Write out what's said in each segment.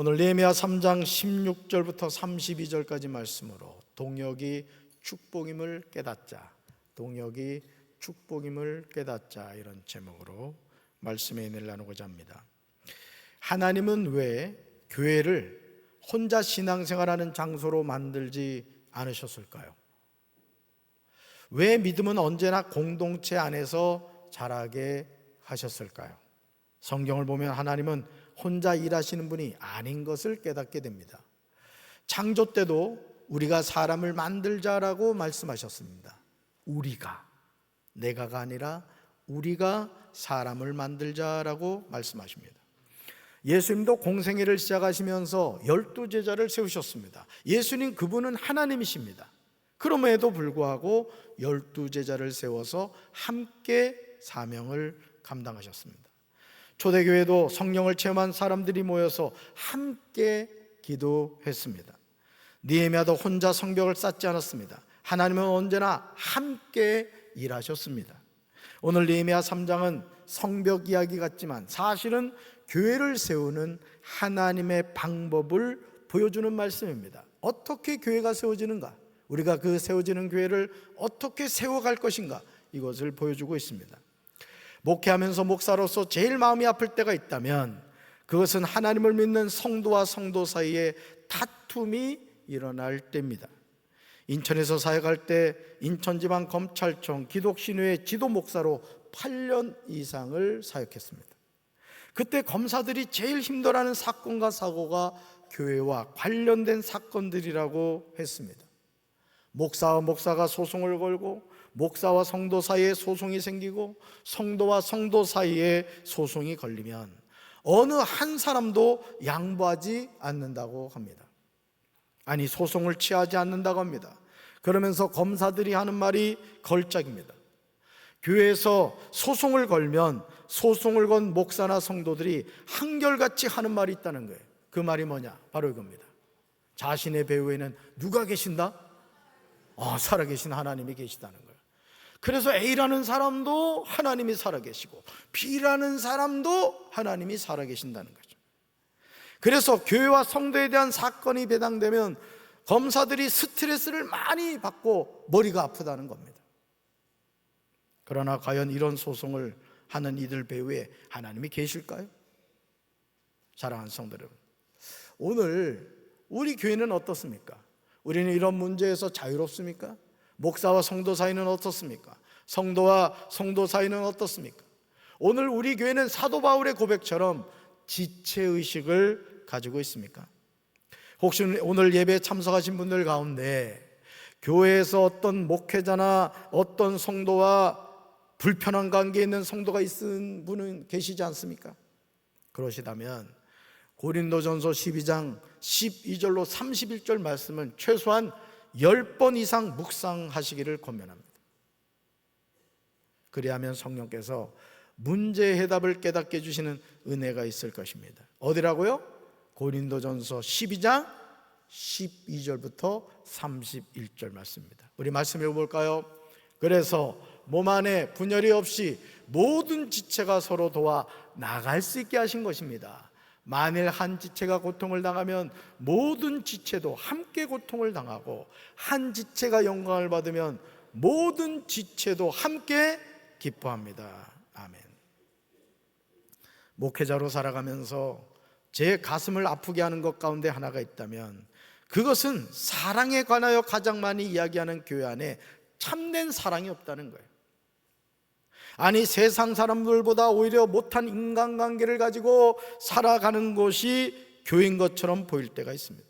오늘 느헤미야 3장 16절부터 32절까지 말씀으로 동역이 축복임을 깨닫자, 동역이 축복임을 깨닫자, 이런 제목으로 말씀의 은혜를 나누고자 합니다. 하나님은 왜 교회를 혼자 신앙생활하는 장소로 만들지 않으셨을까요? 왜 믿음은 언제나 공동체 안에서 자라게 하셨을까요? 성경을 보면 하나님은 혼자 일하시는 분이 아닌 것을 깨닫게 됩니다. 창조 때도 우리가 사람을 만들자라고 말씀하셨습니다. 우리가, 내가가 아니라 우리가 사람을 만들자라고 말씀하십니다. 예수님도 공생애를 시작하시면서 12제자를 세우셨습니다. 예수님, 그분은 하나님이십니다. 그럼에도 불구하고 12제자를 세워서 함께 사명을 감당하셨습니다. 초대교회도 성령을 체험한 사람들이 모여서 함께 기도했습니다. 느헤미야도 혼자 성벽을 쌓지 않았습니다. 하나님은 언제나 함께 일하셨습니다. 오늘 느헤미야 3장은 성벽 이야기 같지만 사실은 교회를 세우는 하나님의 방법을 보여주는 말씀입니다. 어떻게 교회가 세워지는가? 우리가 그 세워지는 교회를 어떻게 세워갈 것인가? 이것을 보여주고 있습니다. 목회하면서 목사로서 제일 마음이 아플 때가 있다면 그것은 하나님을 믿는 성도와 성도 사이에 다툼이 일어날 때입니다. 인천에서 사역할 때 인천지방검찰청 기독신회의 지도 목사로 8년 이상을 사역했습니다. 그때 검사들이 제일 힘들어하는 사건과 사고가 교회와 관련된 사건들이라고 했습니다. 목사와 목사가 소송을 걸고 목사와 성도 사이에 소송이 생기고 성도와 성도 사이에 소송이 걸리면 어느 한 사람도 양보하지 않는다고 합니다. 아니, 소송을 취하지 않는다고 합니다. 그러면서 검사들이 하는 말이 걸작입니다. 교회에서 소송을 걸면 소송을 건 목사나 성도들이 한결같이 하는 말이 있다는 거예요. 그 말이 뭐냐? 바로 이겁니다. 자신의 배후에는 누가 계신다? 살아계신 하나님이 계시다는 거예요. 그래서 A라는 사람도 하나님이 살아계시고 B라는 사람도 하나님이 살아계신다는 거죠. 그래서 교회와 성도에 대한 사건이 배당되면 검사들이 스트레스를 많이 받고 머리가 아프다는 겁니다. 그러나 과연 이런 소송을 하는 이들 배후에 하나님이 계실까요? 사랑하는 성도 여러분, 오늘 우리 교회는 어떻습니까? 우리는 이런 문제에서 자유롭습니까? 목사와 성도 사이는 어떻습니까? 성도와 성도 사이는 어떻습니까? 오늘 우리 교회는 사도 바울의 고백처럼 지체의식을 가지고 있습니까? 혹시 오늘 예배에 참석하신 분들 가운데 교회에서 어떤 목회자나 어떤 성도와 불편한 관계에 있는 성도가 있는 분은 계시지 않습니까? 그러시다면 고린도전서 12장 12절로 31절 말씀은 최소한 10번 이상 묵상하시기를 권면합니다. 그리하면 성령께서 문제의 해답을 깨닫게 해주시는 은혜가 있을 것입니다. 어디라고요? 고린도전서 12장 12절부터 31절 말씀입니다. 우리 말씀 읽어볼까요? 그래서 몸 안에 분열이 없이 모든 지체가 서로 도와 나갈 수 있게 하신 것입니다. 만일 한 지체가 고통을 당하면 모든 지체도 함께 고통을 당하고 한 지체가 영광을 받으면 모든 지체도 함께 기뻐합니다. 아멘. 목회자로 살아가면서 제 가슴을 아프게 하는 것 가운데 하나가 있다면 그것은 사랑에 관하여 가장 많이 이야기하는 교회 안에 참된 사랑이 없다는 거예요. 아니, 세상 사람들보다 오히려 못한 인간관계를 가지고 살아가는 것이 교회인 것처럼 보일 때가 있습니다.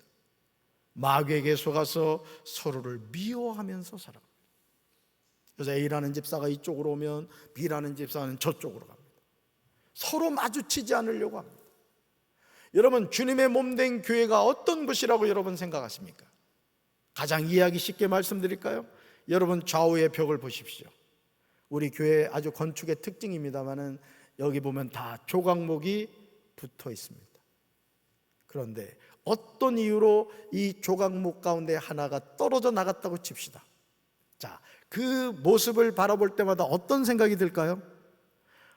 마귀에게 속아서 서로를 미워하면서 살아갑니다. 그래서 A라는 집사가 이쪽으로 오면 B라는 집사는 저쪽으로 갑니다. 서로 마주치지 않으려고 합니다. 여러분, 주님의 몸된 교회가 어떤 것이라고 여러분 생각하십니까? 가장 이해하기 쉽게 말씀드릴까요? 여러분, 좌우의 벽을 보십시오. 우리 교회 아주 건축의 특징입니다만은 여기 보면 다 조각목이 붙어 있습니다. 그런데 어떤 이유로 이 조각목 가운데 하나가 떨어져 나갔다고 칩시다. 자, 그 모습을 바라볼 때마다 어떤 생각이 들까요?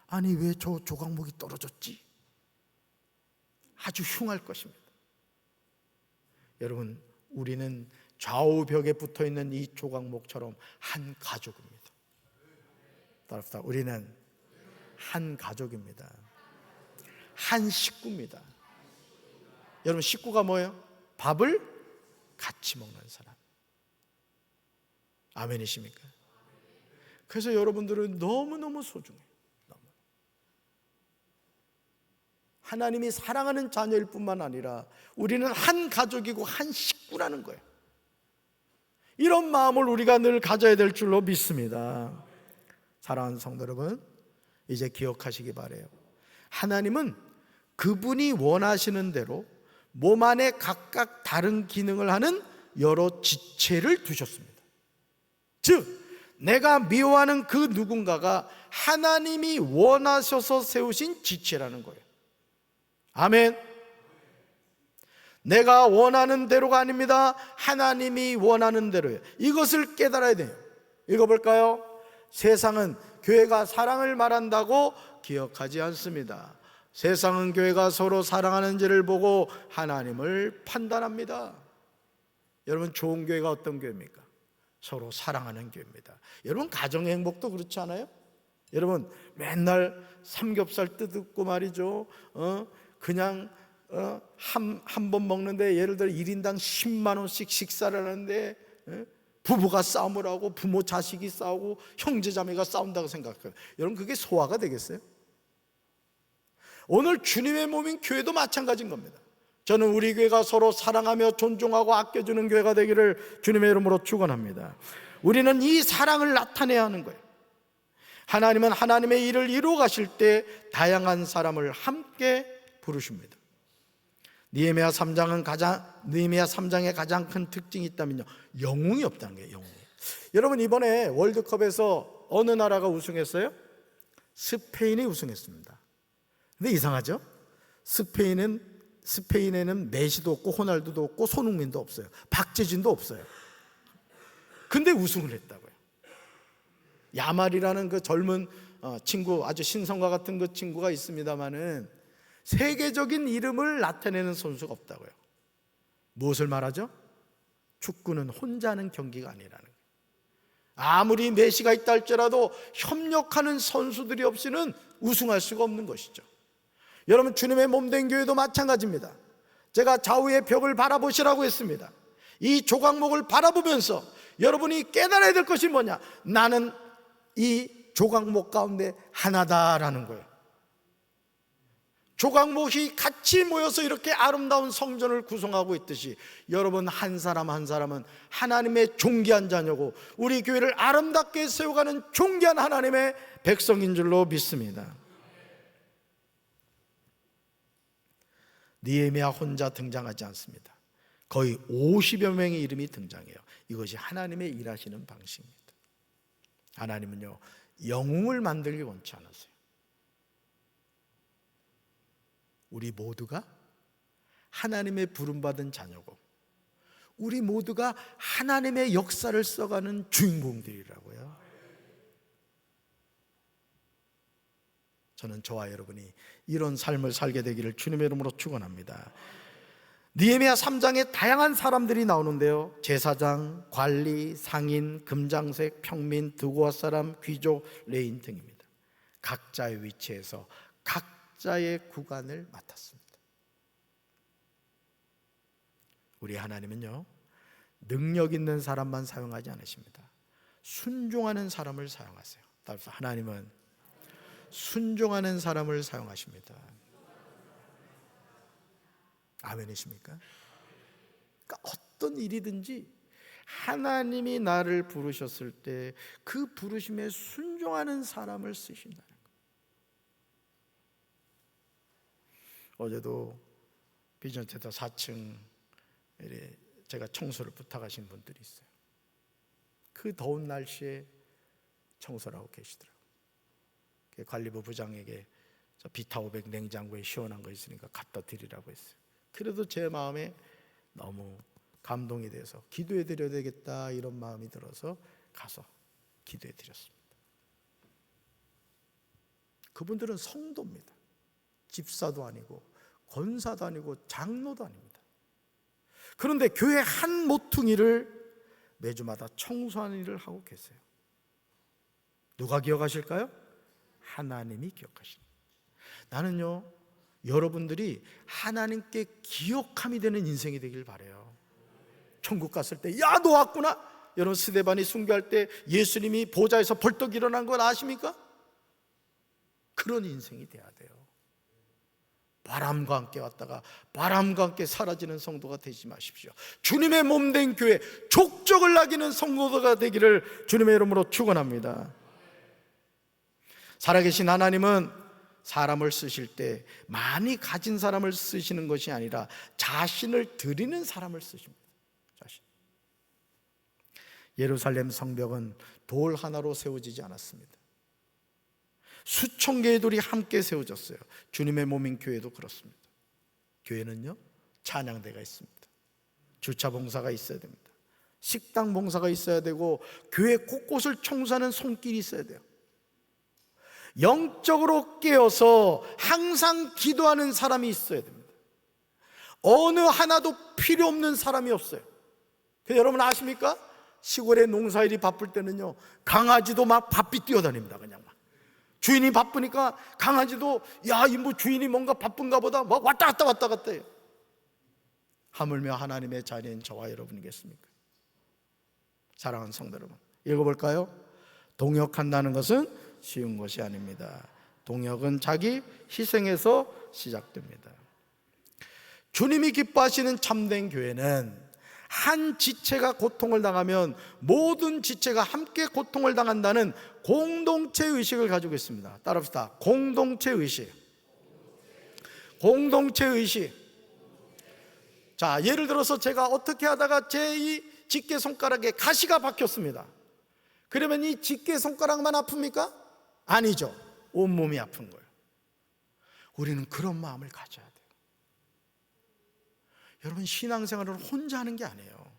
아니, 왜 저 조각목이 떨어졌지? 아주 흉할 것입니다. 여러분, 우리는 좌우 벽에 붙어 있는 이 조각목처럼 한 가족입니다. 따라서 우리는 한 가족입니다. 한 식구입니다. 여러분, 식구가 뭐예요? 밥을 같이 먹는 사람. 아멘이십니까? 그래서 여러분들은 너무너무 소중해요. 하나님이 사랑하는 자녀일 뿐만 아니라 우리는 한 가족이고 한 식구라는 거예요. 이런 마음을 우리가 늘 가져야 될 줄로 믿습니다. 사랑하는 성도 여러분, 이제 기억하시기 바라요. 하나님은 그분이 원하시는 대로 몸 안에 각각 다른 기능을 하는 여러 지체를 두셨습니다. 즉, 내가 미워하는 그 누군가가 하나님이 원하셔서 세우신 지체라는 거예요. 아멘. 내가 원하는 대로가 아닙니다. 하나님이 원하는 대로예요. 이것을 깨달아야 돼요. 읽어볼까요? 세상은 교회가 사랑을 말한다고 기억하지 않습니다. 세상은 교회가 서로 사랑하는지를 보고 하나님을 판단합니다. 여러분, 좋은 교회가 어떤 교회입니까? 서로 사랑하는 교회입니다. 여러분, 가정의 행복도 그렇지 않아요? 여러분, 맨날 삼겹살 뜯고 말이죠, 그냥 한 번 먹는데 예를 들어 1인당 10만 원씩 식사를 하는데 부부가 싸움을 하고 부모 자식이 싸우고 형제자매가 싸운다고 생각해요. 여러분, 그게 소화가 되겠어요? 오늘 주님의 몸인 교회도 마찬가지인 겁니다. 저는 우리 교회가 서로 사랑하며 존중하고 아껴주는 교회가 되기를 주님의 이름으로 축원합니다. 우리는 이 사랑을 나타내야 하는 거예요. 하나님은 하나님의 일을 이루어 가실 때 다양한 사람을 함께 부르십니다. 느헤미야 3장의 가장 큰 특징이 있다면요, 영웅이 없다는 거예요. 영웅이. 여러분, 이번에 월드컵에서 어느 나라가 우승했어요? 스페인이 우승했습니다. 근데 이상하죠? 스페인에는 메시도 없고 호날두도 없고 손흥민도 없어요. 박재진도 없어요. 근데 우승을 했다고요. 야말이라는 그 젊은 친구, 아주 신성과 같은 그 친구가 있습니다마는 세계적인 이름을 나타내는 선수가 없다고요. 무엇을 말하죠? 축구는 혼자 하는 경기가 아니라는 거예요. 아무리 메시가 있다 할지라도 협력하는 선수들이 없이는 우승할 수가 없는 것이죠. 여러분, 주님의 몸된 교회도 마찬가지입니다. 제가 좌우의 벽을 바라보시라고 했습니다. 이 조각목을 바라보면서 여러분이 깨달아야 될 것이 뭐냐? 나는 이 조각목 가운데 하나다라는 거예요. 조각목이 같이 모여서 이렇게 아름다운 성전을 구성하고 있듯이 여러분 한 사람 한 사람은 하나님의 존귀한 자녀고 우리 교회를 아름답게 세워가는 존귀한 하나님의 백성인 줄로 믿습니다. 느헤미야 혼자 등장하지 않습니다. 거의 50여 명의 이름이 등장해요. 이것이 하나님의 일하시는 방식입니다. 하나님은요, 영웅을 만들기 원치 않으세요. 우리 모두가 하나님의 부름받은 자녀고 우리 모두가 하나님의 역사를 써가는 주인공들이라고요. 저는 저와 여러분이 이런 삶을 살게 되기를 주님의 이름으로 축원합니다. 느헤미야 3장에 다양한 사람들이 나오는데요, 제사장, 관리, 상인, 금장색, 평민, 드고아 사람, 귀족, 레인 등입니다. 각자의 위치에서 각자의 구간을 맡았습니다. 우리 하나님은요, 능력 있는 사람만 사용하지 않으십니다. 순종하는 사람을 사용하세요. 따라서 하나님은 순종하는 사람을 사용하십니다. 아멘이십니까? 그러니까 어떤 일이든지 하나님이 나를 부르셨을 때 그 부르심에 순종하는 사람을 쓰신다는 거예요. 어제도 비전센터 4층 제가 청소를 부탁하신 분들이 있어요. 그 더운 날씨에 청소를 하고 계시더라고요. 관리부 부장에게 저 비타500 냉장고에 시원한 거 있으니까 갖다 드리라고 했어요. 그래도 제 마음에 너무 감동이 돼서 기도해 드려야 되겠다 이런 마음이 들어서 가서 기도해 드렸습니다. 그분들은 성도입니다. 집사도 아니고 권사도 아니고 장로도 아닙니다. 그런데 교회 한 모퉁이를 매주마다 청소하는 일을 하고 계세요. 누가 기억하실까요? 하나님이 기억하십니다. 나는요, 여러분들이 하나님께 기억함이 되는 인생이 되길 바라요. 천국 갔을 때, 야, 너 왔구나. 여러분, 스데반이 순교할 때 예수님이 보좌에서 벌떡 일어난 건 아십니까? 그런 인생이 돼야 돼요. 바람과 함께 왔다가 바람과 함께 사라지는 성도가 되지 마십시오. 주님의 몸된 교회, 족적을 나기는 성도가 되기를 주님의 이름으로 축원합니다. 살아계신 하나님은 사람을 쓰실 때 많이 가진 사람을 쓰시는 것이 아니라 자신을 드리는 사람을 쓰십니다. 자신. 예루살렘 성벽은 돌 하나로 세워지지 않았습니다. 수천 개의 돌이 함께 세워졌어요. 주님의 몸인 교회도 그렇습니다. 교회는요, 찬양대가 있습니다. 주차 봉사가 있어야 됩니다. 식당 봉사가 있어야 되고, 교회 곳곳을 청소하는 손길이 있어야 돼요. 영적으로 깨어서 항상 기도하는 사람이 있어야 됩니다. 어느 하나도 필요 없는 사람이 없어요. 여러분 아십니까? 시골에 농사일이 바쁠 때는요, 강아지도 막 바삐 뛰어다닙니다. 그냥 막 주인이 바쁘니까 강아지도, 야, 이 뭐 주인이 뭔가 바쁜가 보다 막 왔다 갔다 해요. 하물며 하나님의 자리엔 저와 여러분이겠습니까? 사랑하는 성도 여러분, 읽어볼까요? 동역한다는 것은 쉬운 것이 아닙니다. 동역은 자기 희생에서 시작됩니다. 주님이 기뻐하시는 참된 교회는 한 지체가 고통을 당하면 모든 지체가 함께 고통을 당한다는 공동체 의식을 가지고 있습니다. 따라합시다. 공동체 의식. 공동체 의식. 자, 예를 들어서 제가 어떻게 하다가 제 이 집게 손가락에 가시가 박혔습니다. 그러면 이 집게 손가락만 아픕니까? 아니죠. 온몸이 아픈 거예요. 우리는 그런 마음을 가져야 돼요. 여러분, 신앙생활을 혼자 하는 게 아니에요.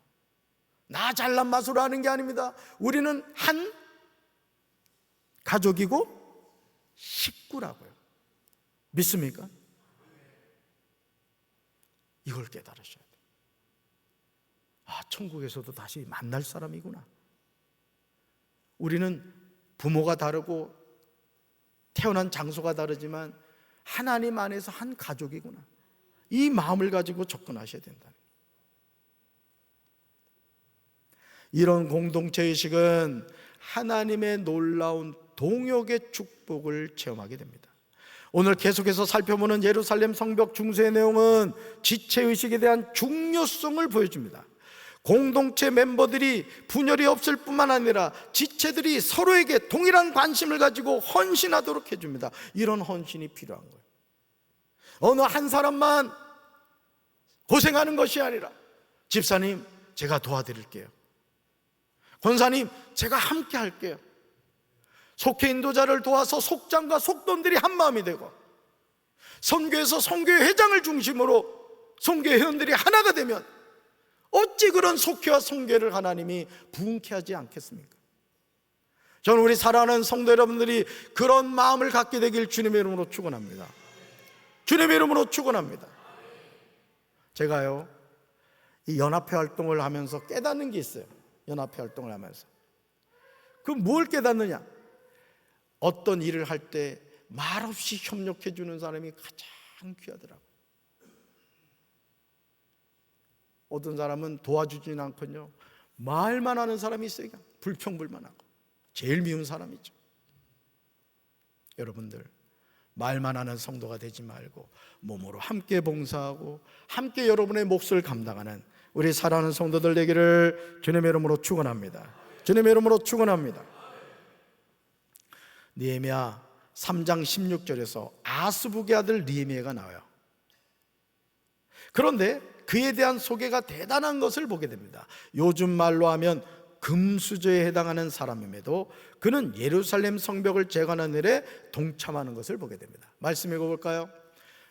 나 잘난 맛으로 하는 게 아닙니다. 우리는 한 가족이고 식구라고요. 믿습니까? 이걸 깨달으셔야 돼요. 아, 천국에서도 다시 만날 사람이구나. 우리는 부모가 다르고 태어난 장소가 다르지만 하나님 안에서 한 가족이구나. 이 마음을 가지고 접근하셔야 된다. 이런 공동체의식은 하나님의 놀라운 동역의 축복을 체험하게 됩니다. 오늘 계속해서 살펴보는 예루살렘 성벽 중세의 내용은 지체의식에 대한 중요성을 보여줍니다. 공동체 멤버들이 분열이 없을 뿐만 아니라 지체들이 서로에게 동일한 관심을 가지고 헌신하도록 해줍니다. 이런 헌신이 필요한 거예요. 어느 한 사람만 고생하는 것이 아니라, 집사님 제가 도와드릴게요, 권사님 제가 함께 할게요, 속회 인도자를 도와서 속장과 속돈들이 한 마음이 되고, 선교에서 선교회 회장을 중심으로 선교회 회원들이 하나가 되면 어찌 그런 속회와 선교회를 하나님이 부흥케 하지 않겠습니까? 저는 우리 사랑하는 성도 여러분들이 그런 마음을 갖게 되길 주님의 이름으로 축원합니다. 주님의 이름으로 축원합니다. 제가요, 이 연합회 활동을 하면서 깨닫는 게 있어요. 연합회 활동을 하면서 그럼 뭘 깨닫느냐? 어떤 일을 할 때 말없이 협력해 주는 사람이 가장 귀하더라고요. 어떤 사람은 도와주지는 않거든요. 말만 하는 사람이 있어요. 그냥 불평불만하고 제일 미운 사람이죠. 여러분들, 말만 하는 성도가 되지 말고 몸으로 함께 봉사하고 함께 여러분의 몫을 감당하는 우리 사랑하는 성도들 되기를 주님의 이름으로 축원합니다. 주님의 이름으로 축원합니다. 느헤미야 3장 16절에서 아스북의 아들 느헤미야가 나와요. 그런데 그에 대한 소개가 대단한 것을 보게 됩니다. 요즘 말로 하면 금수저에 해당하는 사람임에도 그는 예루살렘 성벽을 재건하는 일에 동참하는 것을 보게 됩니다. 말씀 읽어볼까요?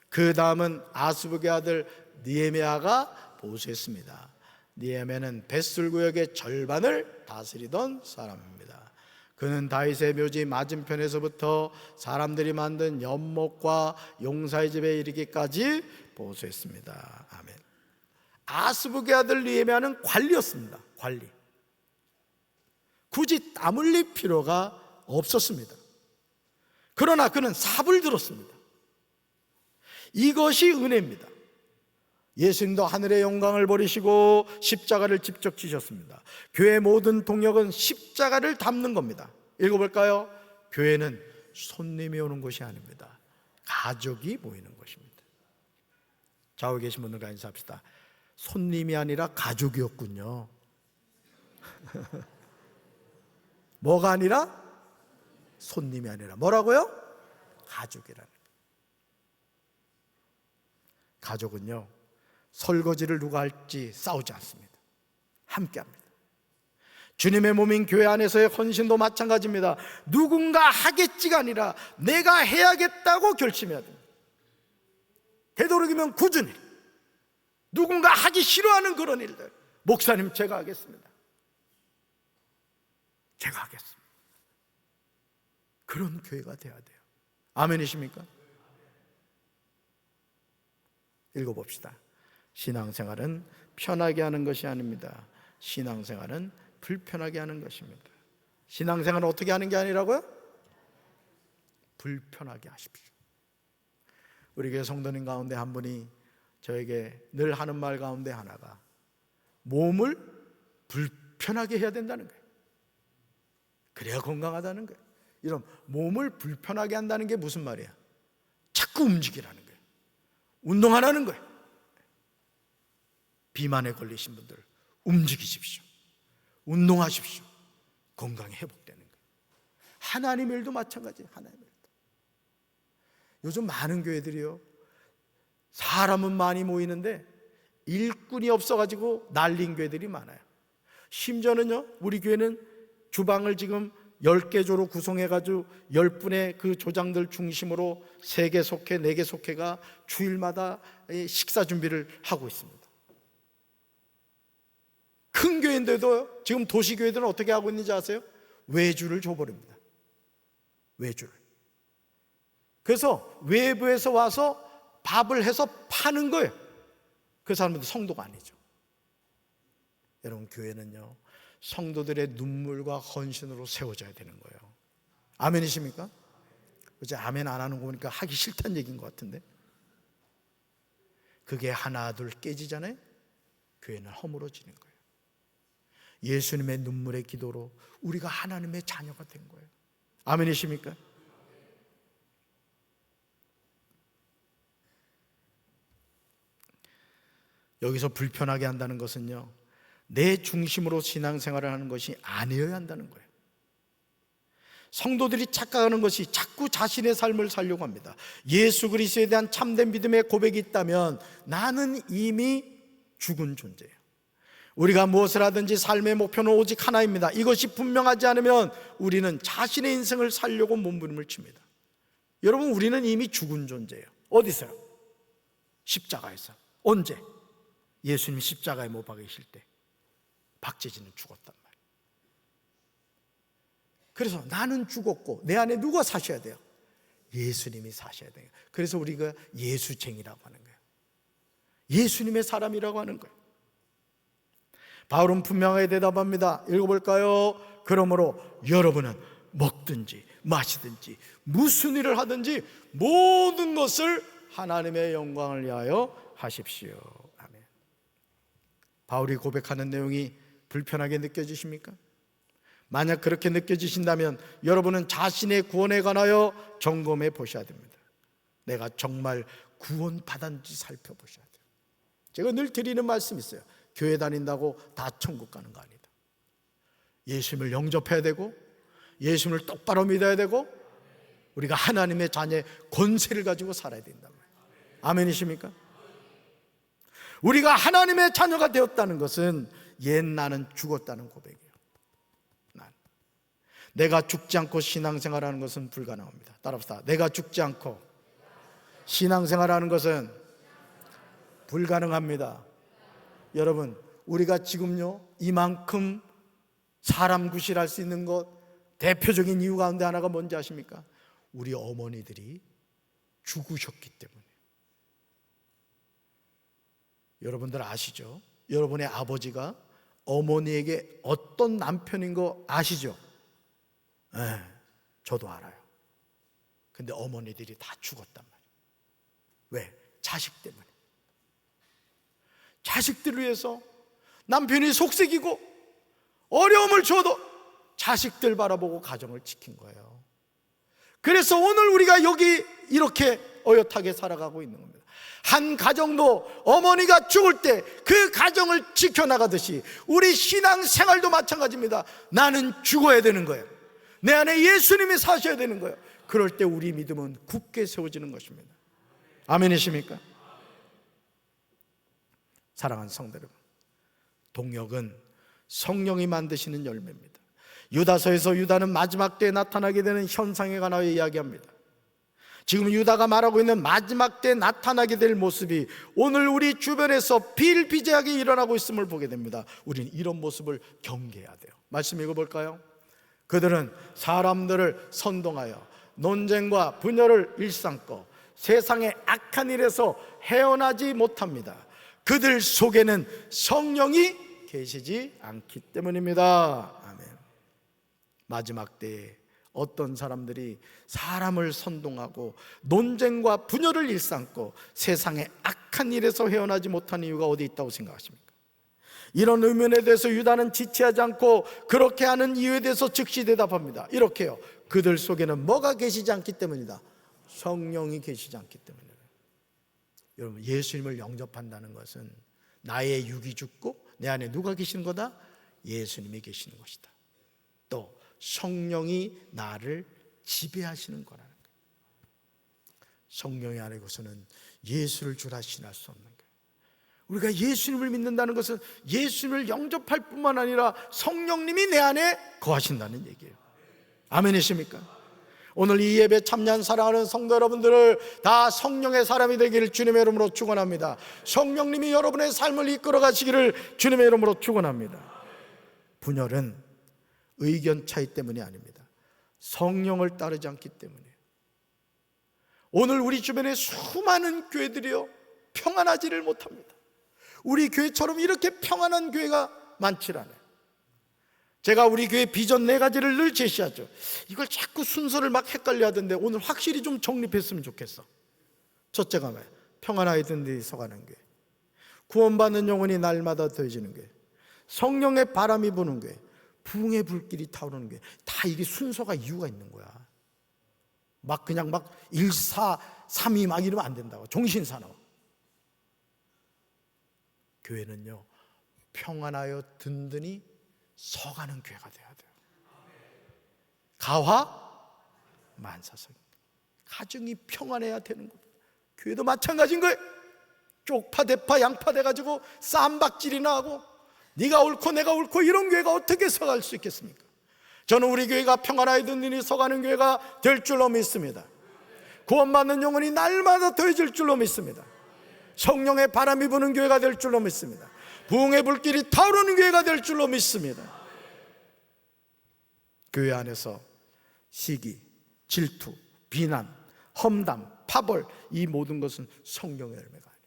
그 다음은 아스북의 아들 느헤미야가 보수했습니다. 느헤미야는 벳술 구역의 절반을 다스리던 사람입니다. 그는 다윗의 묘지 맞은편에서부터 사람들이 만든 연못과 용사의 집에 이르기까지 보수했습니다. 아멘. 아스부의 아들 느헤미야는 관리였습니다. 관리. 굳이 땀 흘릴 필요가 없었습니다. 그러나 그는 삽을 들었습니다. 이것이 은혜입니다. 예수님도 하늘의 영광을 버리시고 십자가를 직접 지셨습니다. 교회의 모든 동력은 십자가를 담는 겁니다. 읽어볼까요? 교회는 손님이 오는 곳이 아닙니다. 가족이 모이는 곳입니다. 좌우에 계신 분들과 인사합시다. 손님이 아니라 가족이었군요. 뭐가 아니라? 손님이 아니라 뭐라고요? 가족이라는. 가족은요, 설거지를 누가 할지 싸우지 않습니다. 함께합니다. 주님의 몸인 교회 안에서의 헌신도 마찬가지입니다. 누군가 하겠지가 아니라 내가 해야겠다고 결심해야 됩니다. 되도록이면 굳은 일, 누군가 하기 싫어하는 그런 일들, 목사님 제가 하겠습니다. 제가 하겠습니다. 그런 교회가 돼야 돼요. 아멘이십니까? 읽어봅시다. 신앙생활은 편하게 하는 것이 아닙니다. 신앙생활은 불편하게 하는 것입니다. 신앙생활은 어떻게 하는 게 아니라고요? 불편하게 하십시오. 우리 교회 성도님 가운데 한 분이 저에게 늘 하는 말 가운데 하나가 몸을 불편하게 해야 된다는 거예요. 그래야 건강하다는 거예요. 이런 몸을 불편하게 한다는 게 무슨 말이야? 자꾸 움직이라는 거예요. 운동하라는 거예요. 비만에 걸리신 분들 움직이십시오. 운동하십시오. 건강이 회복되는 거예요. 하나님의 일도 마찬가지예요. 하나님의 일도. 요즘 많은 교회들이요, 사람은 많이 모이는데 일꾼이 없어가지고 날린 교회들이 많아요. 심지어는요, 우리 교회는 주방을 지금 10개 조로 구성해가지고 10분의 그 조장들 중심으로 3개 속회, 4개 속회가 주일마다 식사 준비를 하고 있습니다. 큰 교회인데도 지금 도시교회들은 어떻게 하고 있는지 아세요? 외주를 줘버립니다. 외주를. 그래서 외부에서 와서 밥을 해서 파는 거예요. 그 사람들은 성도가 아니죠. 여러분, 교회는요, 성도들의 눈물과 헌신으로 세워져야 되는 거예요. 아멘이십니까? 어제 아멘 안 하는 거 보니까 하기 싫다는 얘기인 것 같은데, 그게 하나 둘 깨지잖아요. 교회는 허물어지는 거예요. 예수님의 눈물의 기도로 우리가 하나님의 자녀가 된 거예요. 아멘이십니까? 여기서 불편하게 한다는 것은요, 내 중심으로 신앙생활을 하는 것이 아니어야 한다는 거예요. 성도들이 착각하는 것이 자꾸 자신의 삶을 살려고 합니다. 예수 그리스도에 대한 참된 믿음의 고백이 있다면 나는 이미 죽은 존재예요. 우리가 무엇을 하든지 삶의 목표는 오직 하나입니다. 이것이 분명하지 않으면 우리는 자신의 인생을 살려고 몸부림을 칩니다. 여러분, 우리는 이미 죽은 존재예요. 어디서요? 십자가에서. 언제? 예수님이 십자가에 못 박히실 때 박재진은 죽었단 말이에요. 그래서 나는 죽었고 내 안에 누가 사셔야 돼요? 예수님이 사셔야 돼요. 그래서 우리가 예수쟁이라고 하는 거예요. 예수님의 사람이라고 하는 거예요. 바울은 분명하게 대답합니다. 읽어볼까요? 그러므로 여러분은 먹든지 마시든지 무슨 일을 하든지 모든 것을 하나님의 영광을 위하여 하십시오. 아멘. 바울이 고백하는 내용이 불편하게 느껴지십니까? 만약 그렇게 느껴지신다면 여러분은 자신의 구원에 관하여 점검해 보셔야 됩니다. 내가 정말 구원받았는지 살펴보셔야 돼요. 제가 늘 드리는 말씀이 있어요. 교회 다닌다고 다 천국 가는 거 아니다. 예수님을 영접해야 되고 예수님을 똑바로 믿어야 되고 우리가 하나님의 자녀의 권세를 가지고 살아야 된단 말이에요. 아멘이십니까? 우리가 하나님의 자녀가 되었다는 것은 옛 나는 죽었다는 고백이에요. 내가 죽지 않고 신앙생활하는 것은 불가능합니다. 따라합시다. 내가 죽지 않고 신앙생활하는 것은 불가능합니다. 여러분, 우리가 지금요 이만큼 사람 구실할 수 있는 것 대표적인 이유 가운데 하나가 뭔지 아십니까? 우리 어머니들이 죽으셨기 때문에. 여러분들 아시죠? 여러분의 아버지가 어머니에게 어떤 남편인 거 아시죠? 네, 저도 알아요. 근데 어머니들이 다 죽었단 말이에요. 왜? 자식 때문에. 자식들을 위해서 남편이 속색이고 어려움을 줘도 자식들 바라보고 가정을 지킨 거예요. 그래서 오늘 우리가 여기 이렇게 어엿하게 살아가고 있는 겁니다. 한 가정도 어머니가 죽을 때 그 가정을 지켜나가듯이 우리 신앙생활도 마찬가지입니다. 나는 죽어야 되는 거예요. 내 안에 예수님이 사셔야 되는 거예요. 그럴 때 우리 믿음은 굳게 세워지는 것입니다. 아멘이십니까? 사랑하는 성도 여러분, 동역은 성령이 만드시는 열매입니다. 유다서에서 유다는 마지막 때에 나타나게 되는 현상에 관하여 이야기합니다. 지금 유다가 말하고 있는 마지막 때에 나타나게 될 모습이 오늘 우리 주변에서 비일비재하게 일어나고 있음을 보게 됩니다. 우리는 이런 모습을 경계해야 돼요. 말씀 읽어볼까요? 그들은 사람들을 선동하여 논쟁과 분열을 일삼고 세상의 악한 일에서 헤어나지 못합니다. 그들 속에는 성령이 계시지 않기 때문입니다. 아멘. 마지막 때에 어떤 사람들이 사람을 선동하고 논쟁과 분열을 일삼고 세상의 악한 일에서 헤어나지 못한 이유가 어디 있다고 생각하십니까? 이런 의문에 대해서 유다는 지체하지 않고 그렇게 하는 이유에 대해서 즉시 대답합니다. 이렇게요. 그들 속에는 뭐가 계시지 않기 때문이다. 성령이 계시지 않기 때문이다. 여러분, 예수님을 영접한다는 것은 나의 육이 죽고 내 안에 누가 계시는 거다? 예수님이 계시는 것이다. 또 성령이 나를 지배하시는 거라는 거예요. 성령이 아니고서는 예수를 주라 신할 수 없는 거예요. 우리가 예수님을 믿는다는 것은 예수님을 영접할 뿐만 아니라 성령님이 내 안에 거하신다는 얘기예요. 아멘이십니까? 오늘 이 예배 참여한 사랑하는 성도 여러분들을 다 성령의 사람이 되기를 주님의 이름으로 축원합니다. 성령님이 여러분의 삶을 이끌어 가시기를 주님의 이름으로 축원합니다. 분열은 의견 차이 때문이 아닙니다. 성령을 따르지 않기 때문이에요. 오늘 우리 주변에 수많은 교회들이요 평안하지를 못합니다. 우리 교회처럼 이렇게 평안한 교회가 많지 않아요. 제가 우리 교회 비전 4가지를 늘 제시하죠. 이걸 자꾸 순서를 막 헷갈려 하던데 오늘 확실히 좀 정립했으면 좋겠어. 첫째가 뭐예요? 평안하여 든 데 서가는 교회, 구원받는 영혼이 날마다 더해지는 교회, 성령의 바람이 부는 교회, 부흥의 불길이 타오르는 교회. 다 이게 순서가 이유가 있는 거야. 막 그냥 막 1, 4, 3, 2 막 이러면 안 된다고. 종신사나워. 교회는요 평안하여 든든히 서가는 교회가 돼야 돼요. 가화 만사성. 가정이 평안해야 되는 겁니다. 교회도 마찬가지인 거예요. 쪽파 대파 양파 돼가지고 쌈박질이나 하고 네가 옳고 내가 옳고 이런 교회가 어떻게 서갈 수 있겠습니까? 저는 우리 교회가 평안하여 든든히 서가는 교회가 될 줄로 믿습니다. 구원받는 영혼이 날마다 더해질 줄로 믿습니다. 성령의 바람이 부는 교회가 될 줄로 믿습니다. 부흥의 불길이 타오르는 교회가 될 줄로 믿습니다. 교회 안에서 시기, 질투, 비난, 험담, 파벌, 이 모든 것은 성령의 열매가 아니에요.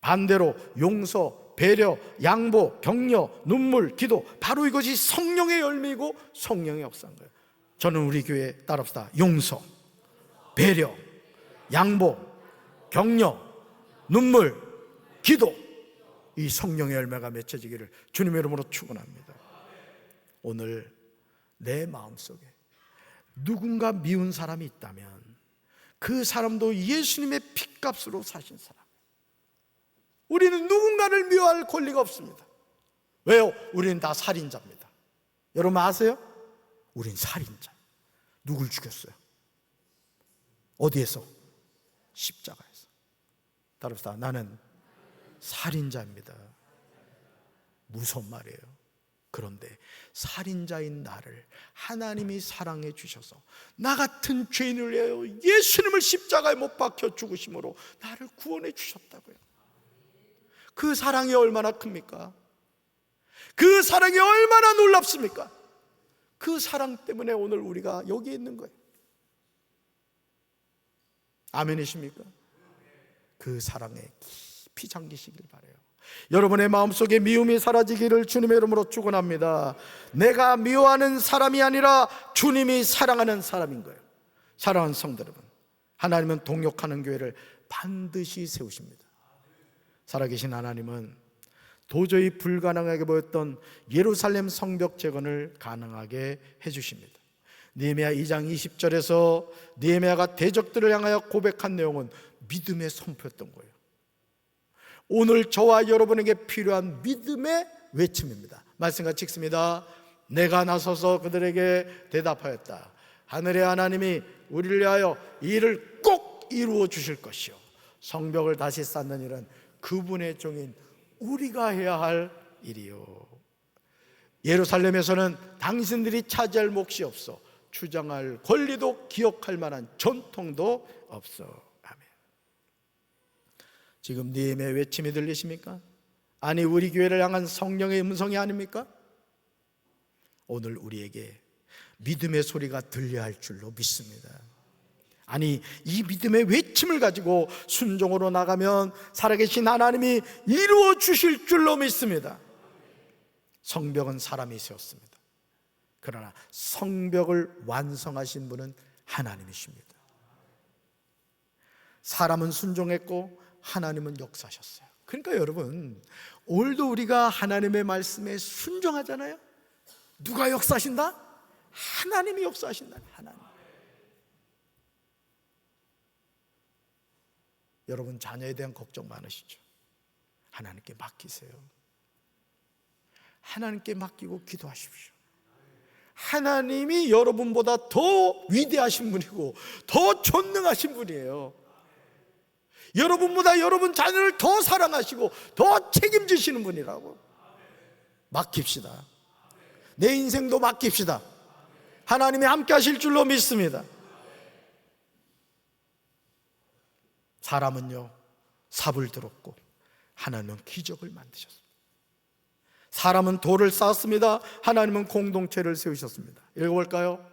반대로 용서, 배려, 양보, 격려, 눈물, 기도, 바로 이것이 성령의 열매이고 성령의 역사인 거예요. 저는 우리 교회에 따릅시다. 용서, 배려, 양보, 격려, 눈물, 기도, 이 성령의 열매가 맺혀지기를 주님의 이름으로 축원합니다. 오늘 내 마음속에 누군가 미운 사람이 있다면 그 사람도 예수님의 핏값으로 사신 사람. 우리는 누군가를 미워할 권리가 없습니다. 왜요? 우리는 다 살인자입니다. 여러분 아세요? 우린 살인자. 누굴 죽였어요? 어디에서? 십자가에서. 따릅시다. 나는 살인자입니다. 무서운 말이에요. 그런데 살인자인 나를 하나님이 사랑해 주셔서 나 같은 죄인을 위하여 예수님을 십자가에 못 박혀 죽으심으로 나를 구원해 주셨다고요. 그 사랑이 얼마나 큽니까? 그 사랑이 얼마나 놀랍습니까? 그 사랑 때문에 오늘 우리가 여기 있는 거예요. 아멘이십니까? 그 사랑의 깊이 잠기시길 바라요. 여러분의 마음속에 미움이 사라지기를 주님의 이름으로 축원합니다. 내가 미워하는 사람이 아니라 주님이 사랑하는 사람인 거예요. 사랑하는 성도 여러분, 하나님은 동역하는 교회를 반드시 세우십니다. 살아계신 하나님은 도저히 불가능하게 보였던 예루살렘 성벽 재건을 가능하게 해주십니다. 느헤미야 2장 20절에서 느헤미야가 대적들을 향하여 고백한 내용은 믿음의 선포였던 거예요. 오늘 저와 여러분에게 필요한 믿음의 외침입니다. 말씀 같이 읽습니다. 내가 나서서 그들에게 대답하였다. 하늘의 하나님이 우리를 위하여 이 일을 꼭 이루어 주실 것이요, 성벽을 다시 쌓는 일은 그분의 종인 우리가 해야 할 일이요. 예루살렘에서는 당신들이 차지할 몫이 없어, 주장할 권리도 기억할 만한 전통도 없어. 아멘. 지금 느헤미야의 외침이 들리십니까? 아니, 우리 교회를 향한 성령의 음성이 아닙니까? 오늘 우리에게 믿음의 소리가 들려야 할 줄로 믿습니다. 아니, 이 믿음의 외침을 가지고 순종으로 나가면 살아계신 하나님이 이루어 주실 줄로 믿습니다. 성벽은 사람이 세웠습니다. 그러나 성벽을 완성하신 분은 하나님이십니다. 사람은 순종했고 하나님은 역사하셨어요. 그러니까 여러분, 오늘도 우리가 하나님의 말씀에 순종하잖아요. 누가 역사하신다? 하나님이 역사하신다. 하나님. 여러분, 자녀에 대한 걱정 많으시죠? 하나님께 맡기세요. 하나님께 맡기고 기도하십시오. 하나님이 여러분보다 더 위대하신 분이고 더 전능하신 분이에요. 여러분보다 여러분 자녀를 더 사랑하시고 더 책임지시는 분이라고. 맡깁시다. 내 인생도 맡깁시다. 하나님이 함께 하실 줄로 믿습니다. 사람은요, 삽을 들었고 하나님은 기적을 만드셨습니다. 사람은 돌을 쌓았습니다. 하나님은 공동체를 세우셨습니다. 읽어볼까요?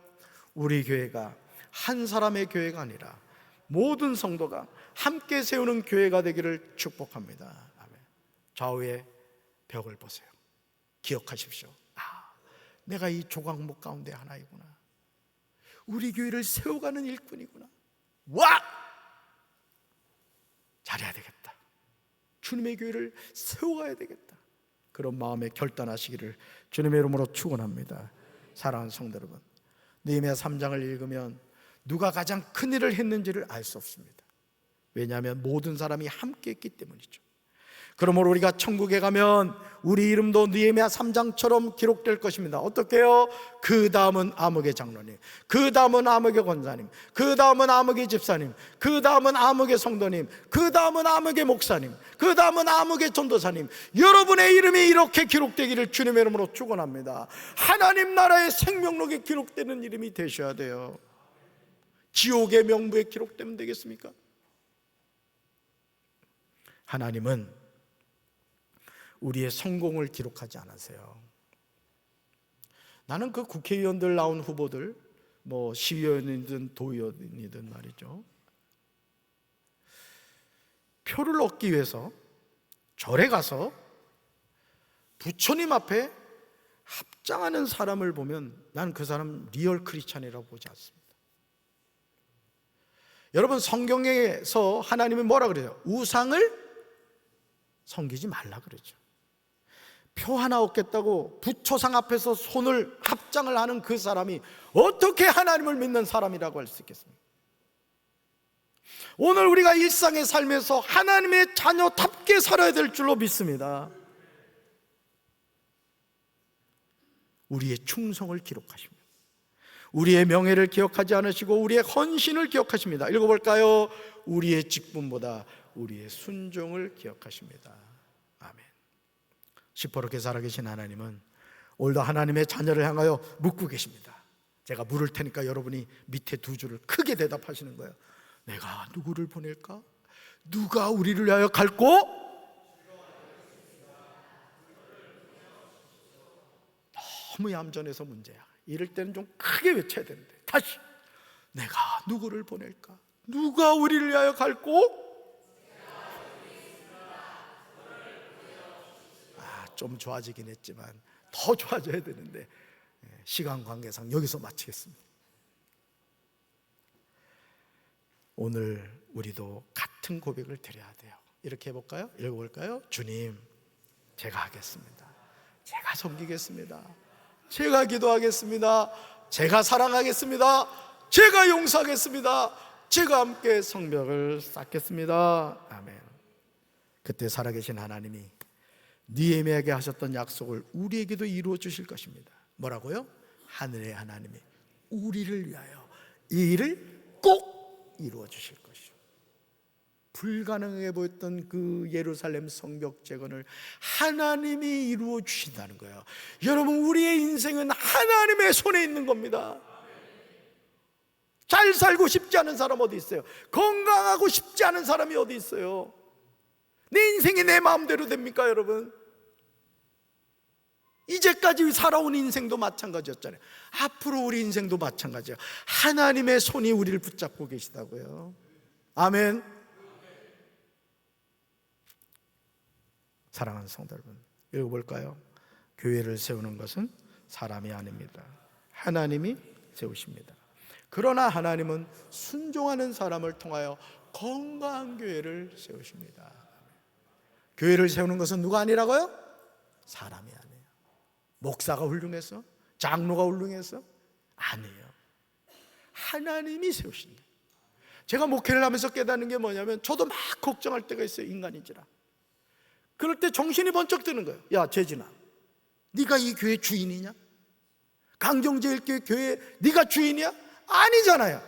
우리 교회가 한 사람의 교회가 아니라 모든 성도가 함께 세우는 교회가 되기를 축복합니다. 아멘. 좌우의 벽을 보세요. 기억하십시오. 내가 이 조각목 가운데 하나이구나. 우리 교회를 세워가는 일꾼이구나. 와! 잘해야 되겠다. 주님의 교회를 세워가야 되겠다. 그런 마음에 결단하시기를 주님의 이름으로 축원합니다. 사랑하는 성도 여러분, 느헤미야 3장을 읽으면 누가 가장 큰 일을 했는지를 알 수 없습니다. 왜냐하면 모든 사람이 함께 했기 때문이죠. 그러므로 우리가 천국에 가면 우리 이름도 느헤미야 3장처럼 기록될 것입니다. 어떻게 해요? 그 다음은 아무개 장로님, 그 다음은 아무개 권사님, 그 다음은 아무개 집사님, 그 다음은 아무개 성도님, 그 다음은 아무개 목사님, 그 다음은 아무개 전도사님. 여러분의 이름이 이렇게 기록되기를 주님의 이름으로 축원합니다. 하나님 나라의 생명록에 기록되는 이름이 되셔야 돼요. 지옥의 명부에 기록되면 되겠습니까? 하나님은 우리의 성공을 기록하지 않으세요. 나는 그 국회의원들 나온 후보들, 시의원이든 도의원이든 말이죠, 표를 얻기 위해서 절에 가서 부처님 앞에 합장하는 사람을 보면 나는 그 사람 리얼 크리스찬이라고 보지 않습니다. 여러분, 성경에서 하나님이 뭐라 그래요? 우상을 섬기지 말라 그러죠. 표 하나 얻겠다고 부초상 앞에서 손을 합장을 하는 그 사람이 어떻게 하나님을 믿는 사람이라고 할 수 있겠습니까? 오늘 우리가 일상의 삶에서 하나님의 자녀답게 살아야 될 줄로 믿습니다. 우리의 충성을 기록하십니다. 우리의 명예를 기억하지 않으시고 우리의 헌신을 기억하십니다. 읽어볼까요? 우리의 직분보다 우리의 순종을 기억하십니다. 아멘. 시퍼렇게 살아계신 하나님은 오늘도 하나님의 자녀를 향하여 묻고 계십니다. 제가 물을 테니까 여러분이 밑에 두 줄을 크게 대답하시는 거예요. 내가 누구를 보낼까? 누가 우리를 위하여 갈고? 너무 얌전해서 문제야. 이럴 때는 좀 크게 외쳐야 되는데, 다시 내가 누구를 보낼까? 누가 우리를 위하여 갈고? 좀 좋아지긴 했지만 더 좋아져야 되는데 시간 관계상 여기서 마치겠습니다. 오늘 우리도 같은 고백을 드려야 돼요. 이렇게 해볼까요? 읽어볼까요? 주님, 제가 하겠습니다. 제가 섬기겠습니다. 제가 기도하겠습니다. 제가 사랑하겠습니다. 제가 용서하겠습니다. 제가 함께 성벽을 쌓겠습니다. 아멘. 그때 살아계신 하나님이 느헤미야에게 하셨던 약속을 우리에게도 이루어 주실 것입니다. 뭐라고요? 하늘의 하나님이 우리를 위하여 이 일을 꼭 이루어 주실 것이요. 불가능해 보였던 그 예루살렘 성벽 재건을 하나님이 이루어 주신다는 거예요. 여러분, 우리의 인생은 하나님의 손에 있는 겁니다. 잘 살고 싶지 않은 사람 어디 있어요? 건강하고 싶지 않은 사람이 어디 있어요? 내 인생이 내 마음대로 됩니까, 여러분? 이제까지 살아온 인생도 마찬가지였잖아요. 앞으로 우리 인생도 마찬가지예요. 하나님의 손이 우리를 붙잡고 계시다고요. 아멘. 사랑하는 성도 여러분, 읽어볼까요? 교회를 세우는 것은 사람이 아닙니다. 하나님이 세우십니다. 그러나 하나님은 순종하는 사람을 통하여 건강한 교회를 세우십니다. 교회를 세우는 것은 누가 아니라고요? 사람이 아니에요. 목사가 훌륭해서? 장로가 훌륭해서? 아니에요. 하나님이 세우신다. 제가 목회를 하면서 깨닫는 게 뭐냐면, 저도 막 걱정할 때가 있어요. 인간인지라. 그럴 때 정신이 번쩍 드는 거예요. 야, 재진아, 네가 이 교회 주인이냐? 강정제일교회 교회 네가 주인이야? 아니잖아요.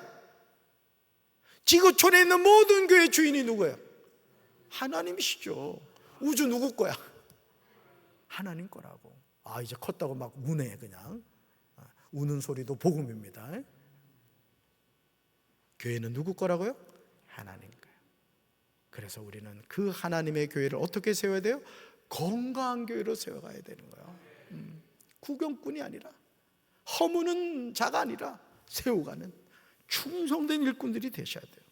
지구촌에 있는 모든 교회 주인이 누구예요? 하나님이시죠. 우주 누구 거야? 하나님 거라고. 아, 이제 컸다고 막 우네. 그냥 우는 소리도 복음입니다. 교회는 누구 거라고요? 하나님 거예요. 그래서 우리는 그 하나님의 교회를 어떻게 세워야 돼요? 건강한 교회로 세워가야 되는 거예요. 구경꾼이 아니라, 허무는 자가 아니라 세워가는 충성된 일꾼들이 되셔야 돼요.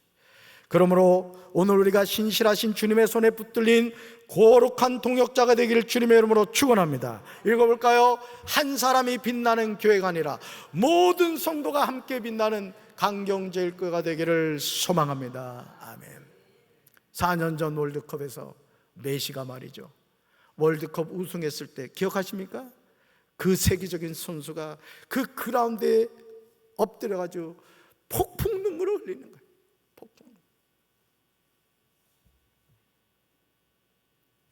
그러므로 오늘 우리가 신실하신 주님의 손에 붙들린 거룩한 동역자가 되기를 주님의 이름으로 축원합니다. 읽어볼까요? 한 사람이 빛나는 교회가 아니라 모든 성도가 함께 빛나는 강경제일교회가 되기를 소망합니다. 아멘. 4년 전 월드컵에서 메시가 말이죠, 월드컵 우승했을 때 기억하십니까? 그 세계적인 선수가 그 그라운드에 엎드려가지고 폭풍 눈물을 흘리는 거예요. 폭풍.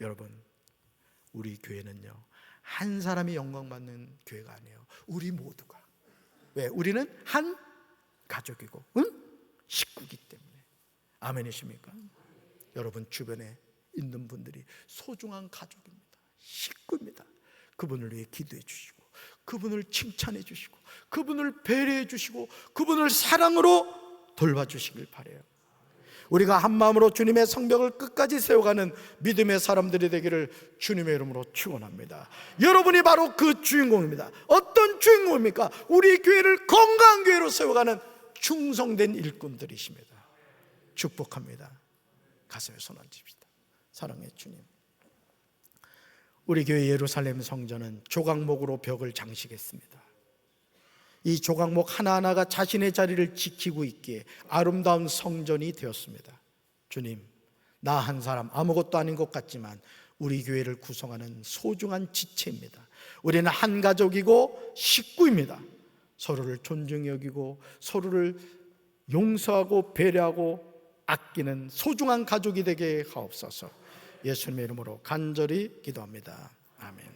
여러분, 우리 교회는요, 한 사람이 영광받는 교회가 아니에요. 우리 모두가. 왜? 우리는 한 가족이고, 식구이기 때문에. 아멘이십니까? 여러분 주변에 있는 분들이 소중한 가족입니다. 식구입니다. 그분을 위해 기도해 주시고, 그분을 칭찬해 주시고, 그분을 배려해 주시고, 그분을 사랑으로 돌봐주시길 바라요. 우리가 한 마음으로 주님의 성벽을 끝까지 세워가는 믿음의 사람들이 되기를 주님의 이름으로 축원합니다. 여러분이 바로 그 주인공입니다. 어떤 주인공입니까? 우리 교회를 건강한 교회로 세워가는 충성된 일꾼들이십니다. 축복합니다. 가슴에 손 얹읍시다. 사랑의 주님, 우리 교회 예루살렘 성전은 조각목으로 벽을 장식했습니다. 이 조각목 하나하나가 자신의 자리를 지키고 있기에 아름다운 성전이 되었습니다. 주님, 나 한 사람 아무것도 아닌 것 같지만 우리 교회를 구성하는 소중한 지체입니다. 우리는 한 가족이고 식구입니다. 서로를 존중히 여기고 서로를 용서하고 배려하고 아끼는 소중한 가족이 되게 하옵소서. 예수님의 이름으로 간절히 기도합니다. 아멘.